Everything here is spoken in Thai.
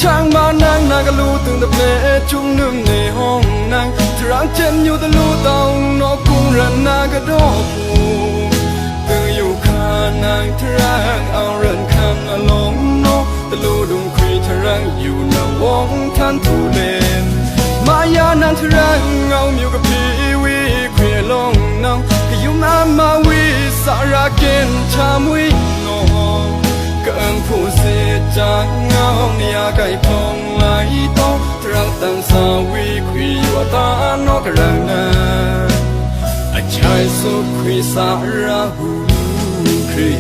ช่างมานั่งนางก็รู้ตึงแต่เพลจุ่มนึ่งในห้องนางจะรังเจนอยู่แต่รู้เตานอกกุ้งรันนางก็ดอกผูตึงอยู่คานางทรังเอาเรินคำอลงนกแต่รู้ดุงคุยทรังอยู่ในวงท่านทุเลนมายานางทรังเอามิวกับพี่วิเคลียลงน้องก็อยู่มาวิสาระเกณฑ์ชามวิงงเกิงผู้เสียจากเงาเนี่ยไก่พองไหลโตทรังตั้งสาวิคุยอยู่ตานอกรังนาอาชายสุขคุยสาระหูครี